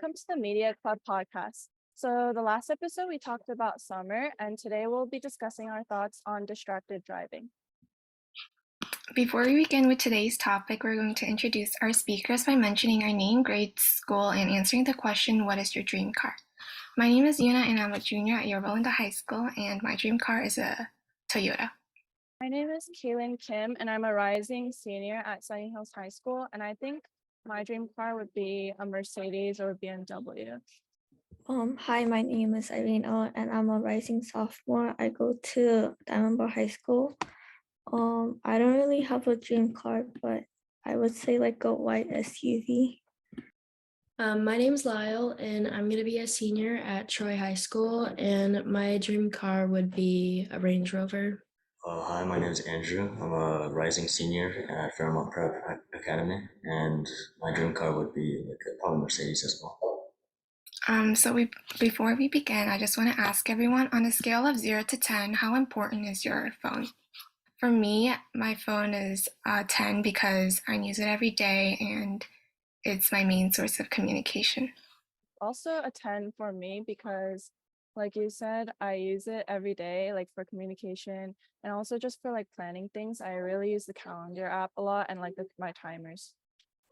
welcome to the Media Club podcast. So, the last episode we talked about summer, and today we'll be discussing our thoughts on distracted driving. Before we begin with today's topic, we're going to introduce our speakers by mentioning our name, grade, school, and answering the question, what is your dream car? My name is Yuna, and I'm a junior at Yorba Linda High School, and my dream car is a Toyota. My name is Kaylin Kim, and I'm a rising senior at Sunny Hills High School, and I think my dream car would be a Mercedes or a BMW. Hi, my name is Irene O, and I'm a rising sophomore. I go to Diamond Bar High School. I don't really have a dream car, but I would say like a white SUV. My name's Lyle, and I'm going to be a senior at Troy High School, and my dream car would be a Range Rover. Hi, my name is Andrew. I'm a rising senior at Fairmont Prep Academy, and my dream car would be probably Mercedes as well. Before we begin, I just want to ask everyone, on a scale of 0 to 10, how important is your phone? For me, my phone is 10 because I use it every day and it's my main source of communication. Also a 10 for me because, like you said, I use it every day, like for communication and also just for like planning things. I really use the calendar app a lot and like my timers.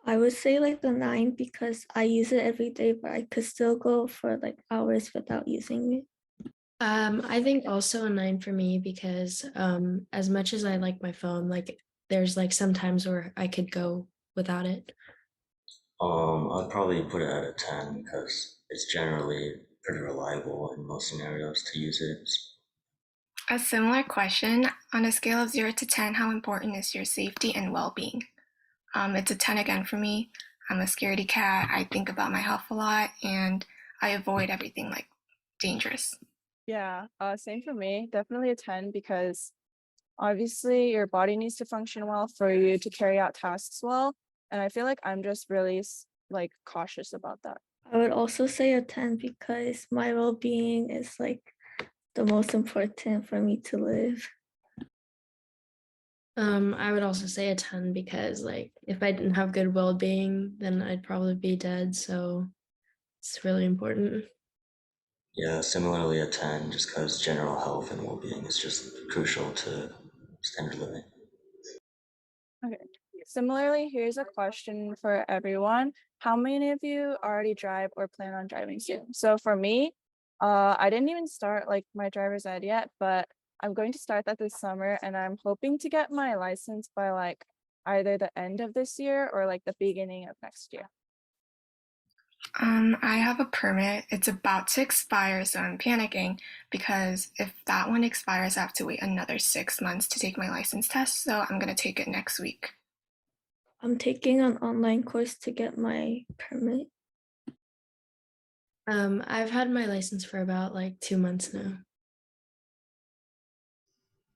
I would say like the 9 because I use it every day, but I could still go for like hours without using it. I think also a 9 for me because as much as I like my phone, like there's like some times where I could go without it. I'd probably put it at a 10 because it's generally pretty reliable in most scenarios to use it. A similar question, on a scale of 0 to 10, how important is your safety and well-being? It's a 10 again for me. I'm a scaredy cat. I think about my health a lot and I avoid everything like dangerous. Yeah, same for me. Definitely a 10 because obviously your body needs to function well for you to carry out tasks well. And I feel like I'm just really like cautious about that. I would also say a 10 because my well-being is like the most important for me to live. I would also say a 10 because like if I didn't have good well-being, then I'd probably be dead. So it's really important. Yeah, similarly a 10 just because general health and well-being is just crucial to standard living. Okay. Similarly, here's a question for everyone. How many of you already drive or plan on driving soon? So for me, I didn't even start like my driver's ed yet, but I'm going to start that this summer and I'm hoping to get my license by like either the end of this year or like the beginning of next year. I have a permit. It's about to expire, so I'm panicking because if that one expires, I have to wait another 6 months to take my license test, so I'm going to take it next week. I'm taking an online course to get my permit. I've had my license for about like 2 months now.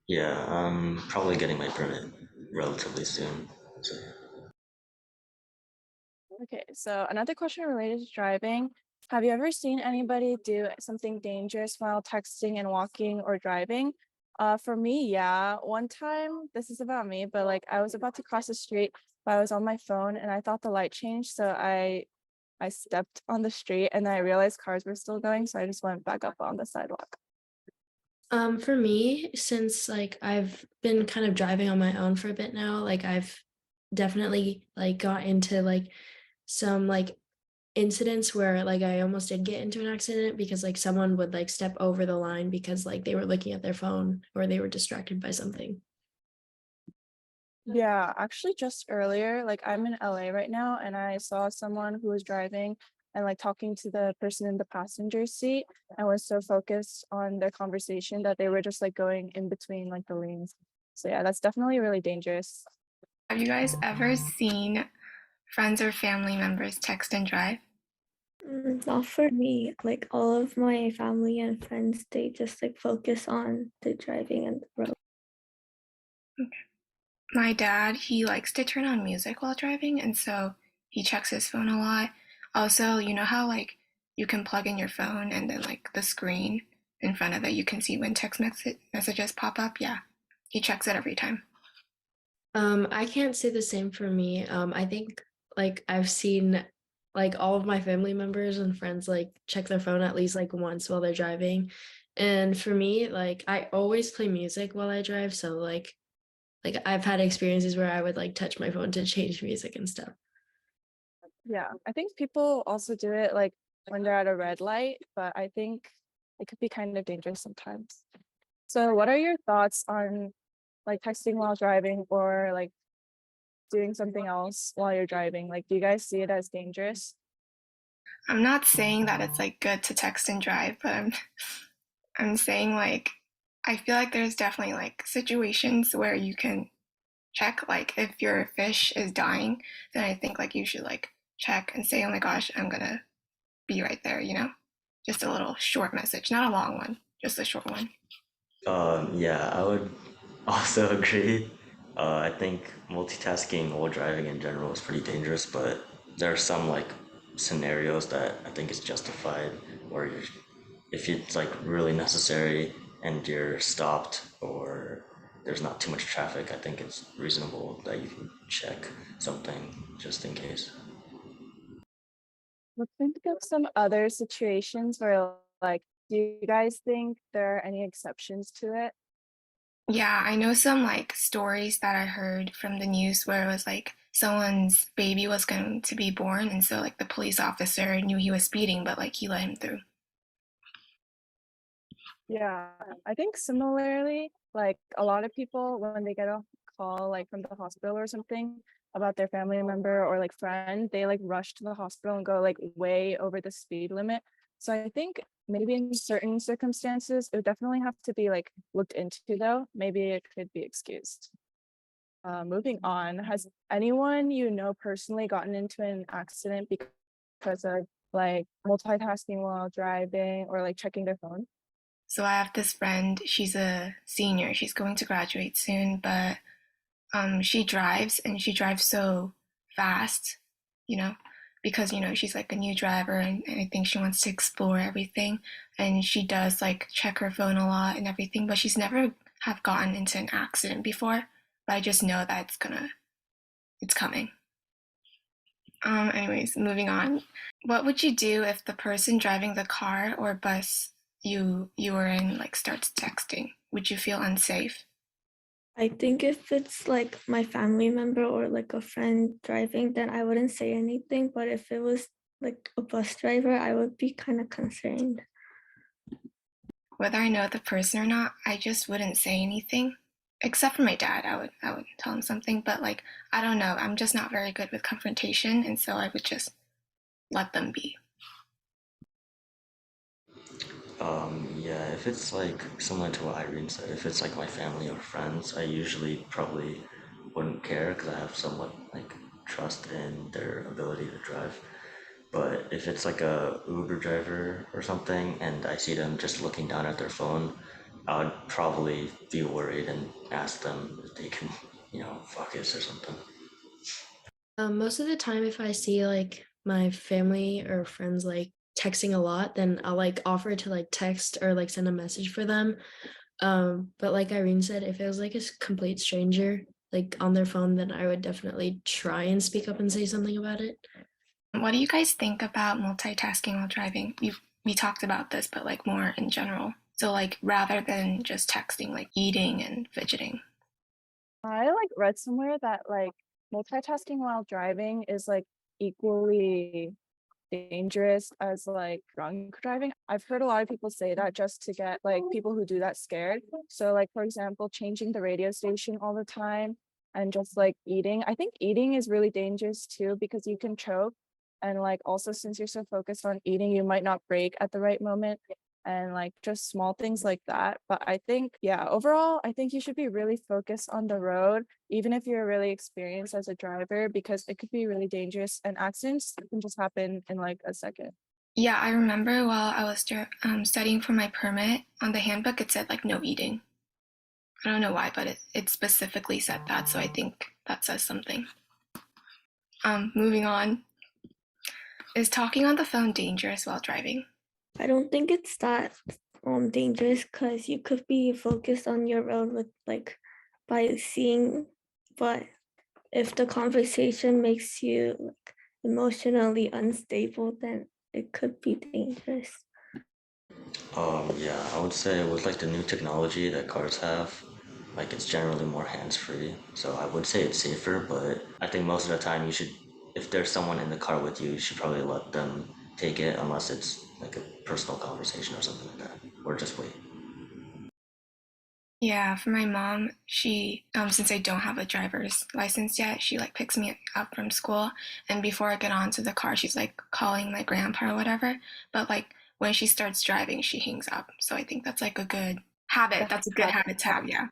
Yeah, I'm probably getting my permit relatively soon. So, Okay, so another question related to driving. Have you ever seen anybody do something dangerous while texting and walking or driving? For me, yeah. One time, this is about me, but like I was about to cross the street, but I was on my phone and I thought the light changed, so I stepped on the street and I realized cars were still going, so I just went back up on the sidewalk. For me, since like I've been kind of driving on my own for a bit now, like I've definitely like got into like some like incidents where like I almost did get into an accident because like someone would like step over the line because like they were looking at their phone or they were distracted by something. Yeah, actually just earlier, like I'm in LA right now and I saw someone who was driving and like talking to the person in the passenger seat and was so focused on their conversation that they were just like going in between like the lanes. So yeah, that's definitely really dangerous. Have you guys ever seen friends or family members text and drive? Not for me. Like all of my family and friends, they just like focus on the driving and the road. My dad, he likes to turn on music while driving, and so he checks his phone a lot. Also, you know how like you can plug in your phone and then like the screen in front of it, you can see when messages pop up? Yeah, he checks it every time. I can't say the same for me. I think like I've seen like all of my family members and friends like check their phone at least like once while they're driving. And for me, like I always play music while I drive, so like I've had experiences where I would like touch my phone to change music and stuff. Yeah, I think people also do it like when they're at a red light, but I think it could be kind of dangerous sometimes. So what are your thoughts on like texting while driving or like doing something else while you're driving? Like, do you guys see it as dangerous? I'm not saying that it's like good to text and drive, but I'm saying like I feel like there's definitely like situations where you can check like if your fish is dying, then I think like you should like check and say, "Oh my gosh, I'm gonna be right there," you know? Just a little short message, not a long one, just a short one. Yeah, I would also agree. I think multitasking while driving in general is pretty dangerous, but there are some like scenarios that I think is justified where if it's like really necessary and you're stopped or there's not too much traffic, I think it's reasonable that you can check something just in case. Let's think of some other situations where like, do you guys think there are any exceptions to it? Yeah, I know some like stories that I heard from the news where it was like someone's baby was going to be born, and so like the police officer knew he was speeding, but like he let him through. Yeah, I think similarly, like a lot of people when they get a call like from the hospital or something about their family member or like friend, they like rush to the hospital and go like way over the speed limit. So I think maybe in certain circumstances, it would definitely have to be like looked into though. Maybe it could be excused. Moving on, has anyone you know personally gotten into an accident because of like multitasking while driving or like checking their phone? So I have this friend, she's a senior, she's going to graduate soon, but she drives and she drives so fast, you know, because she's like a new driver and I think she wants to explore everything, and she does like check her phone a lot and everything, but she's never have gotten into an accident before. But I just know that it's coming. Anyways, moving on. What would you do if the person driving the car or bus you were in like starts texting? Would you feel unsafe? I think if it's like my family member or like a friend driving, then I wouldn't say anything. But if it was like a bus driver, I would be kind of concerned. Whether I know the person or not, I just wouldn't say anything. Except for my dad, I would tell him something, but like I don't know, I'm just not very good with confrontation, and so I would just let them be. Yeah, if it's like similar to what Irene said, if it's like my family or friends, I usually probably wouldn't care because I have somewhat like trust in their ability to drive. But if it's like a Uber driver or something and I see them just looking down at their phone, I would probably be worried and ask them if they can, focus or something. Most of the time, if I see like my family or friends like texting a lot, then I'll like offer to like text or like send a message for them. But like Irene said, if it was like a complete stranger like on their phone, then I would definitely try and speak up and say something about it. What do you guys think about multitasking while driving? We talked about this, but like more in general. So like rather than just texting, like eating and fidgeting. I like read somewhere that like multitasking while driving is like equally dangerous as like drunk driving. I've heard a lot of people say that just to get like people who do that scared. So like for example, changing the radio station all the time and just like eating. I think eating is really dangerous too because you can choke. And like also since you're so focused on eating, you might not break at the right moment and like just small things like that. But I think, yeah, overall, I think you should be really focused on the road, even if you're really experienced as a driver, because it could be really dangerous and accidents can just happen in like a second. Yeah, I remember while I was studying for my permit, on the handbook it said like no eating. I don't know why, but it specifically said that, so I think that says something. Moving on. Is talking on the phone dangerous while driving? I don't think it's that dangerous because you could be focused on your road with like by seeing, but if the conversation makes you like emotionally unstable, then it could be dangerous. Yeah, I would say with like the new technology that cars have, like it's generally more hands-free. So I would say it's safer, but I think most of the time you should, if there's someone in the car with you, you should probably let them take it unless it's like a personal conversation or something like that, or just wait. Yeah, for my mom, she since I don't have a driver's license yet, she like picks me up from school, and before I get onto the car, she's like calling my grandpa or whatever. But like when she starts driving, she hangs up. So I think that's like a good habit. That's a good habit to have. Yeah.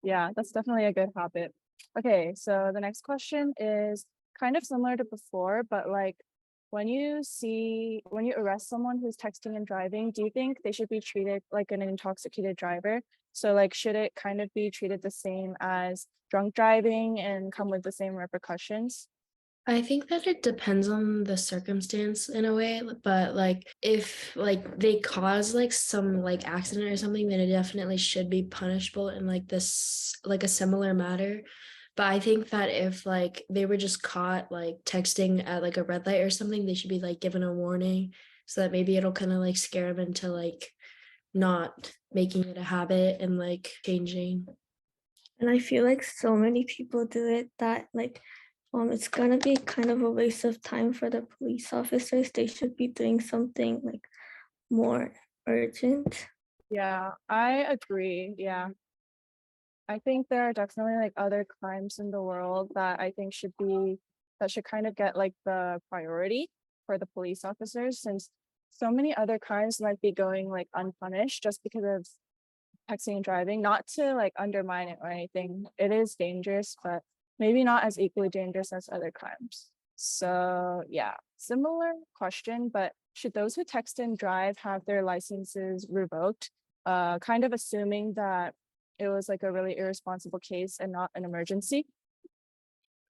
Yeah, that's definitely a good habit. Okay, so the next question is kind of similar to before, but like when you arrest someone who's texting and driving, do you think they should be treated like an intoxicated driver? So like should it kind of be treated the same as drunk driving and come with the same repercussions? I think that it depends on the circumstance in a way, but like if like they cause like some like accident or something, then it definitely should be punishable in like this like a similar matter. But I think that if like they were just caught like texting at like a red light or something, they should be like given a warning so that maybe it'll kind of like scare them into like not making it a habit and like changing. And I feel like so many people do it that like it's gonna be kind of a waste of time for the police officers. They should be doing something like more urgent. Yeah, I agree. Yeah. I think there are definitely like other crimes in the world that I think that should kind of get like the priority for the police officers, since so many other crimes might be going like unpunished just because of texting and driving. Not to like undermine it or anything. It is dangerous, but maybe not as equally dangerous as other crimes. So yeah, similar question, but should those who text and drive have their licenses revoked? Kind of assuming that it was like a really irresponsible case and not an emergency.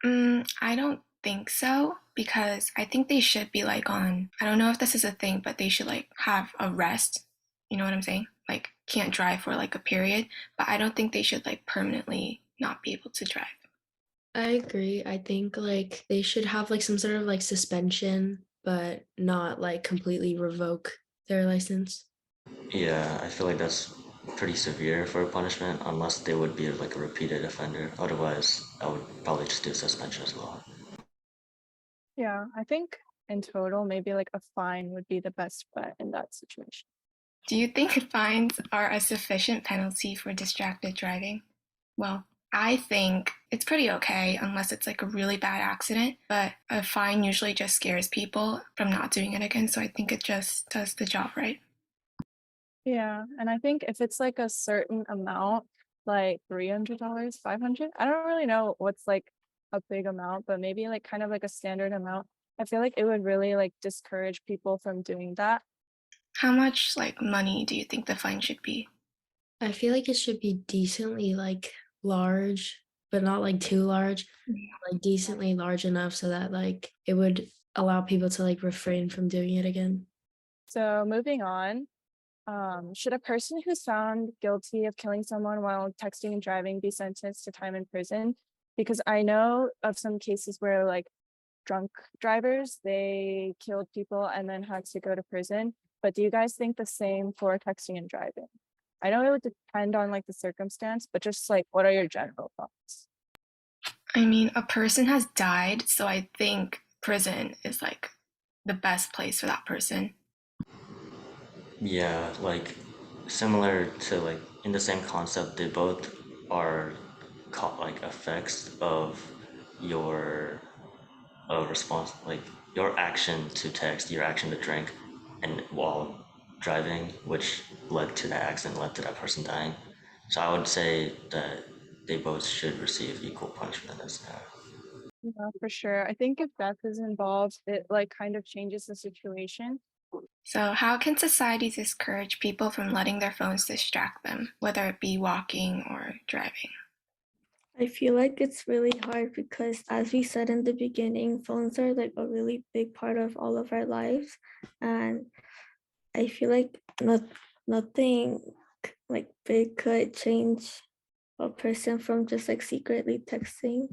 I don't think so because I think they should be like on, I don't know if this is a thing, but they should like have a rest. You know what I'm saying? Like can't drive for like a period, but I don't think they should like permanently not be able to drive. I agree. I think like they should have like some sort of like suspension, but not like completely revoke their license. Yeah, I feel like that's pretty severe for a punishment unless they would be like a repeated offender. Otherwise, I would probably just do suspension as well. Yeah, I think in total, maybe like a fine would be the best bet in that situation. Do you think fines are a sufficient penalty for distracted driving? Well, I think it's pretty okay unless it's like a really bad accident, but a fine usually just scares people from not doing it again, so I think it just does the job right. Yeah, and I think if it's like a certain amount, like $300, 500, I don't really know what's like a big amount, but maybe like kind of like a standard amount. I feel like it would really like discourage people from doing that. How much like money do you think the fine should be? I feel like it should be decently like large, but not like too large, like decently large enough so that like it would allow people to like refrain from doing it again. So moving on, should a person who's found guilty of killing someone while texting and driving be sentenced to time in prison? Because I know of some cases where like drunk drivers, they killed people and then had to go to prison. But do you guys think the same for texting and driving? I know it would depend on like the circumstance, but just like what are your general thoughts? I mean, a person has died, so I think prison is like the best place for that person. Yeah, like similar to like in the same concept, they both are like effects of your response, like your action to text, your action to drink, and while driving, which led to that accident, led to that person dying. So I would say that they both should receive equal punishment as now. Yeah, for sure. I think if death is involved, it like kind of changes the situation. So, how can society discourage people from letting their phones distract them, whether it be walking or driving? I feel like it's really hard because, as we said in the beginning, phones are like a really big part of all of our lives. And I feel like nothing like big could change a person from just like secretly texting.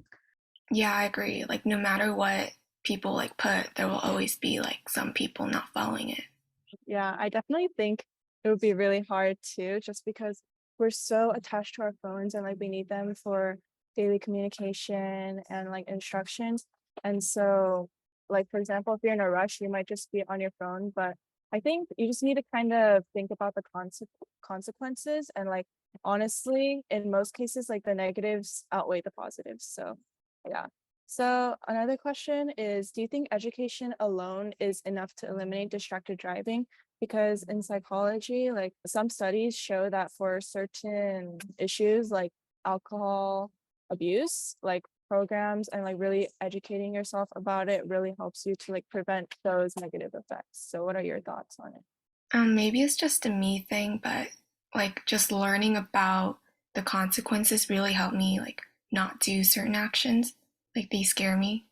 Yeah, I agree. Like no matter what people like put, there will always be like some people not following it. Yeah, I definitely think it would be really hard too, just because we're so attached to our phones and like we need them for daily communication and like instructions. And so, like, for example, if you're in a rush, you might just be on your phone. But I think you just need to kind of think about the consequences. And like, honestly, in most cases, like the negatives outweigh the positives. So, yeah. So another question is, do you think education alone is enough to eliminate distracted driving? Because in psychology, like some studies show that for certain issues like alcohol abuse, like programs and like really educating yourself about it really helps you to like prevent those negative effects. So what are your thoughts on it? Maybe it's just a me thing, but like just learning about the consequences really helped me like not do certain actions. Like they scare me.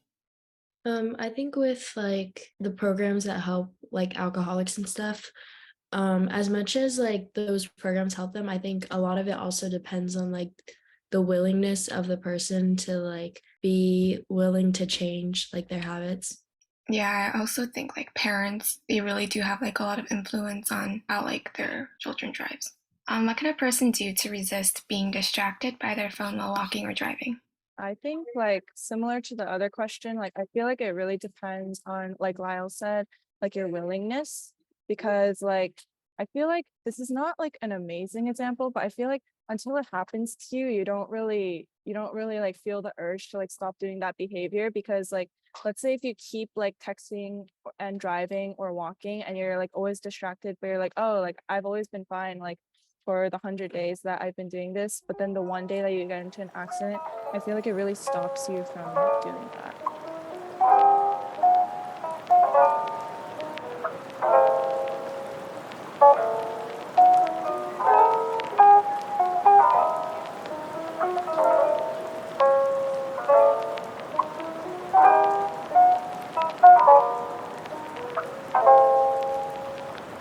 I think with like the programs that help like alcoholics and stuff, as much as like those programs help them, I think a lot of it also depends on like the willingness of the person to like be willing to change like their habits. Yeah, I also think like parents, they really do have like a lot of influence on how like their children drives. What can a person do to resist being distracted by their phone while walking or driving? I think like similar to the other question, like I feel like it really depends on, like Lyle said, like your willingness. Because like I feel like this is not like an amazing example, but I feel like until it happens to you, you don't really like feel the urge to like stop doing that behavior. Because like let's say if you keep like texting and driving or walking and you're like always distracted, but you're like, oh, like I've always been fine, like for the 100 days that I've been doing this, but then the one day that you get into an accident, I feel like it really stops you from doing that.